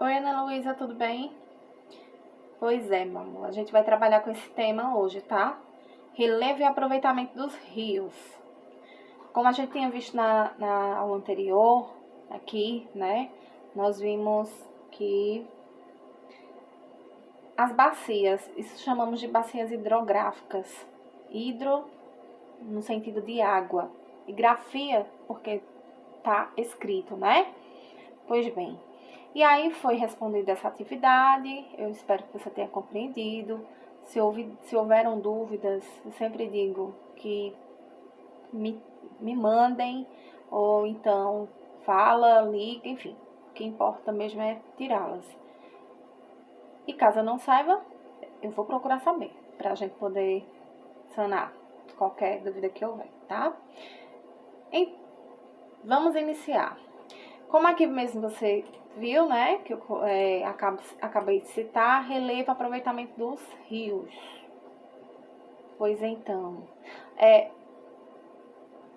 Oi, Ana Luísa, tudo bem? Pois é, meu amor, a gente vai trabalhar com esse tema hoje, tá? Relevo e aproveitamento dos rios. Como a gente tinha visto na aula anterior, aqui, né? Nós vimos que as bacias, isso chamamos de bacias hidrográficas. Hidro, no sentido de água. E grafia, porque tá escrito, né? Pois bem, e aí foi respondida essa atividade, eu espero que você tenha compreendido. Se houveram dúvidas, eu sempre digo que me mandem, ou então fala, liga, enfim. O que importa mesmo é tirá-las. E caso eu não saiba, eu vou procurar saber, pra gente poder sanar qualquer dúvida que houver, tá? Vamos iniciar. Como aqui mesmo você viu, né, que eu acabei de citar, relevo e aproveitamento dos rios. Pois então,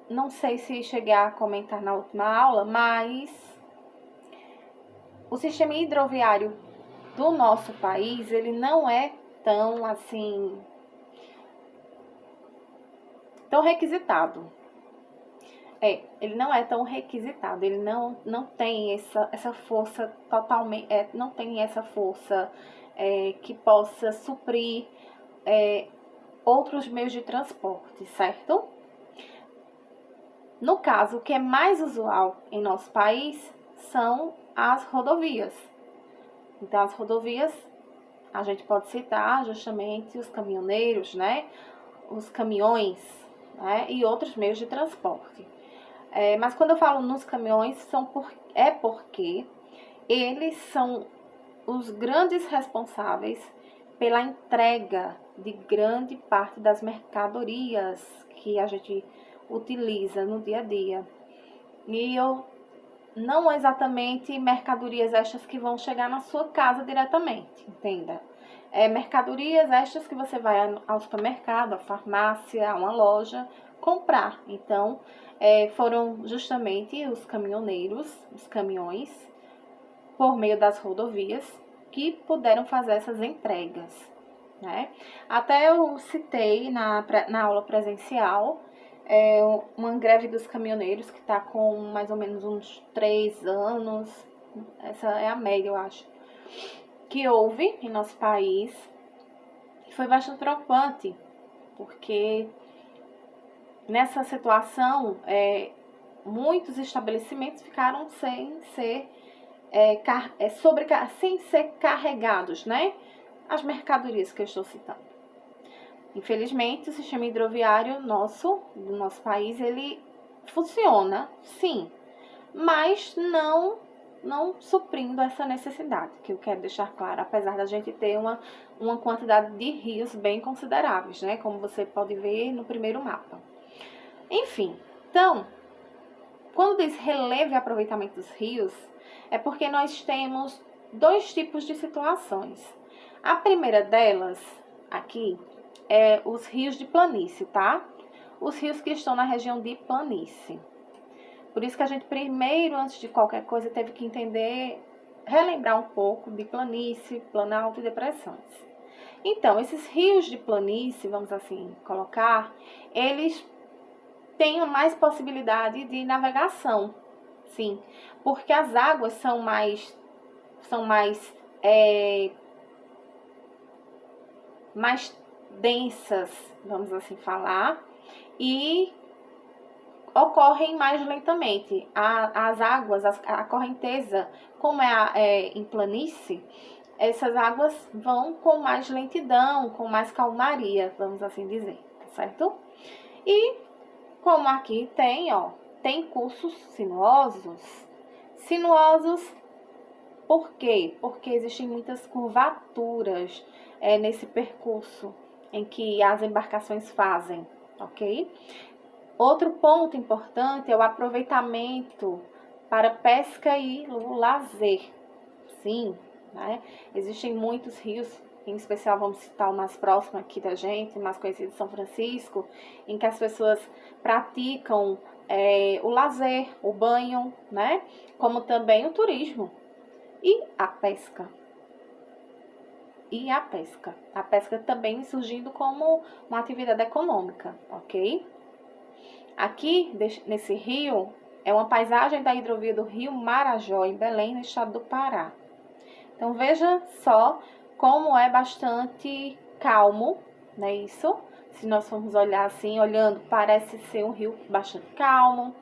não sei se cheguei a comentar na última aula, mas o sistema hidroviário do nosso país, ele não é tão assim, tão requisitado. Ele não é tão requisitado, ele não tem essa força totalmente, não tem essa força que possa suprir outros meios de transporte, certo? No caso, o que é mais usual em nosso país são as rodovias. Então, as rodovias, a gente pode citar justamente os caminhoneiros, né? Os caminhões, né? E outros meios de transporte. Mas quando eu falo nos caminhões, porque eles são os grandes responsáveis pela entrega de grande parte das mercadorias que a gente utiliza no dia a dia. E não exatamente mercadorias estas que vão chegar na sua casa diretamente, entenda. Mercadorias estas que você vai ao supermercado, à farmácia, a uma loja, comprar. Então, foram justamente os caminhoneiros, os caminhões, por meio das rodovias, que puderam fazer essas entregas, né? Até eu citei na aula presencial uma greve dos caminhoneiros que está com mais ou menos uns 3 anos, essa é a média, eu acho, que houve em nosso país. Foi bastante preocupante, porque nessa situação, muitos estabelecimentos ficaram sem ser carregados, né? As mercadorias que eu estou citando. Infelizmente, o sistema hidroviário do nosso país, ele funciona, sim, mas não suprindo essa necessidade, que eu quero deixar claro, apesar da gente ter uma quantidade de rios bem consideráveis, né? Como você pode ver no primeiro mapa. Enfim, então, quando diz relevo e aproveitamento dos rios, é porque nós temos 2 tipos de situações. A primeira delas, aqui, é os rios de planície, tá? Os rios que estão na região de planície. Por isso que a gente primeiro, antes de qualquer coisa, teve que entender, relembrar um pouco de planície, planalto e depressões. Então, esses rios de planície, vamos assim colocar, eles têm mais possibilidade de navegação, sim, porque as águas são mais densas, vamos assim falar, e ocorrem mais lentamente. As águas, a correnteza, como em planície, essas águas vão com mais lentidão, com mais calmaria, vamos assim dizer, tá certo? E como aqui tem cursos sinuosos. Sinuosos, por quê? Porque existem muitas curvaturas nesse percurso em que as embarcações fazem, ok? Outro ponto importante é o aproveitamento para pesca e lazer. Sim, né? Existem muitos rios, em especial vamos citar o mais próximo aqui da gente, mais conhecido São Francisco, em que as pessoas praticam o lazer, o banho, né? Como também o turismo. E a pesca. A pesca também surgindo como uma atividade econômica, ok? Aqui, nesse rio, é uma paisagem da hidrovia do Rio Marajó, em Belém, no estado do Pará. Então, veja só como é bastante calmo, não é isso? Se nós formos olhar assim, olhando, parece ser um rio bastante calmo.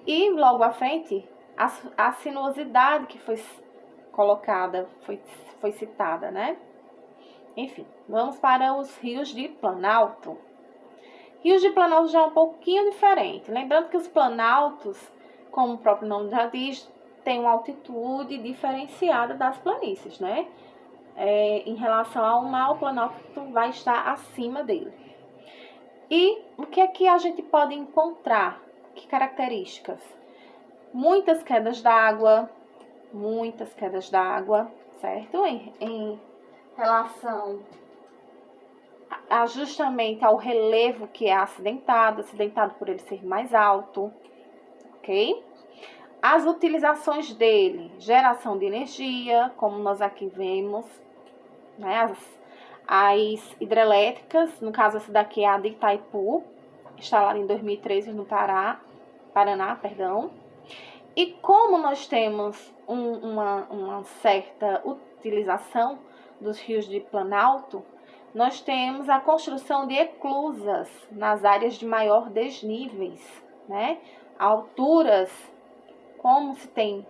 E logo à frente, a sinuosidade que foi colocada, foi citada, né? Enfim, vamos para os rios de Planalto. Rios de Planalto já é um pouquinho diferente. Lembrando que os planaltos, como o próprio nome já diz, têm uma altitude diferenciada das planícies, né? Em relação ao mar, o planalto vai estar acima dele. E o que é que a gente pode encontrar? Que características? Muitas quedas d'água, certo? Em relação justamente ao relevo que é acidentado por ele ser mais alto, ok? As utilizações dele, geração de energia, como nós aqui vemos, né? As hidrelétricas, no caso essa daqui é a de Itaipu, instalada em 2013 no Paraná. E como nós temos uma certa utilização dos rios de Planalto, nós temos a construção de eclusas nas áreas de maior desníveis, né? Alturas, como se tem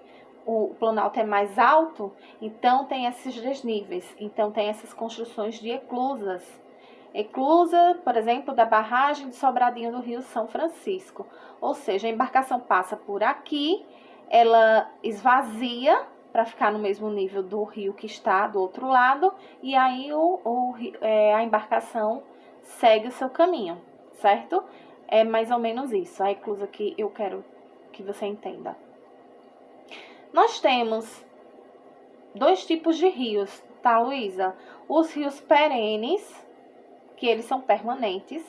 o Planalto é mais alto, então tem esses desníveis, então tem essas construções de eclusas. Eclusa, por exemplo, da barragem de Sobradinho do Rio São Francisco. Ou seja, a embarcação passa por aqui, ela esvazia para ficar no mesmo nível do rio que está do outro lado, e aí a embarcação segue o seu caminho, certo? É mais ou menos isso, a eclusa que eu quero que você entenda. Nós temos dois tipos de rios, tá, Luísa? Os rios perenes, que eles são permanentes,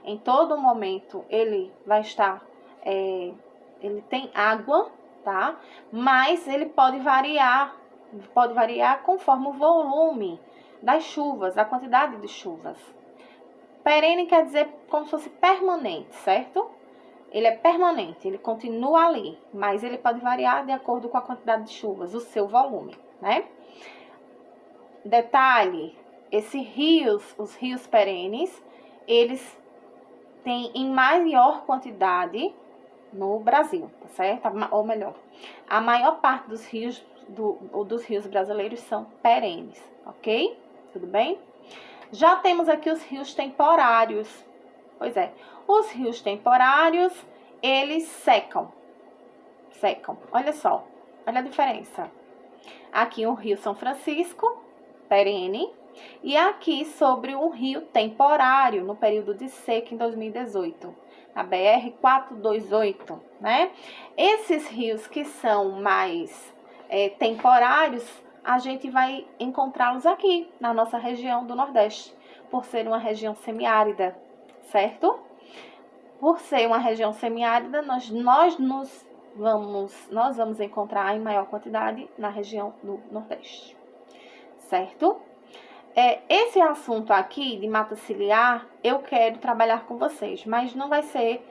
em todo momento ele vai estar, ele tem água, tá? Mas ele pode variar conforme o volume das chuvas, a quantidade de chuvas. Perene quer dizer como se fosse permanente, certo? Ele é permanente, ele continua ali, mas ele pode variar de acordo com a quantidade de chuvas, o seu volume, né? Detalhe, os rios perenes, eles têm em maior quantidade no Brasil, tá certo? Ou melhor, a maior parte dos rios brasileiros são perenes, ok? Tudo bem? Já temos aqui os rios temporários. Pois é, os rios temporários, eles secam. Olha só, olha a diferença. Aqui o Rio São Francisco, perene, e aqui sobre um rio temporário, no período de seca em 2018, a BR-428, né? Esses rios que são mais temporários, a gente vai encontrá-los aqui, na nossa região do Nordeste, por ser uma região semiárida, certo? Por ser uma região semiárida, nós vamos encontrar em maior quantidade na região do Nordeste, certo? Esse assunto aqui de mata ciliar, eu quero trabalhar com vocês, mas não vai ser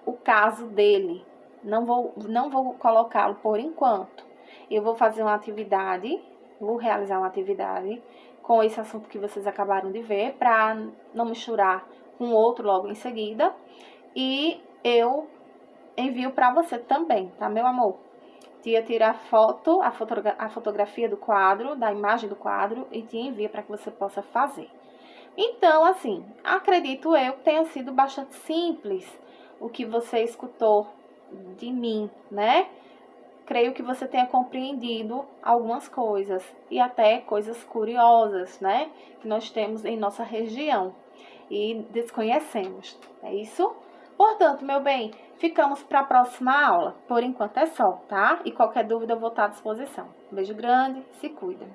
o caso dele. Não vou colocá-lo por enquanto. Eu vou fazer uma atividade, vou realizar uma atividade com esse assunto que vocês acabaram de ver, para não misturar com outro logo em seguida. E eu envio para você também, tá, meu amor? Tia tira a fotografia do quadro, da imagem do quadro, e te envia para que você possa fazer. Então, assim, acredito eu que tenha sido bastante simples o que você escutou de mim, né? Creio que você tenha compreendido algumas coisas e até coisas curiosas, né? Que nós temos em nossa região e desconhecemos, é isso? Portanto, meu bem, ficamos para a próxima aula. Por enquanto é só, tá? E qualquer dúvida eu vou estar à disposição. Um beijo grande, se cuida.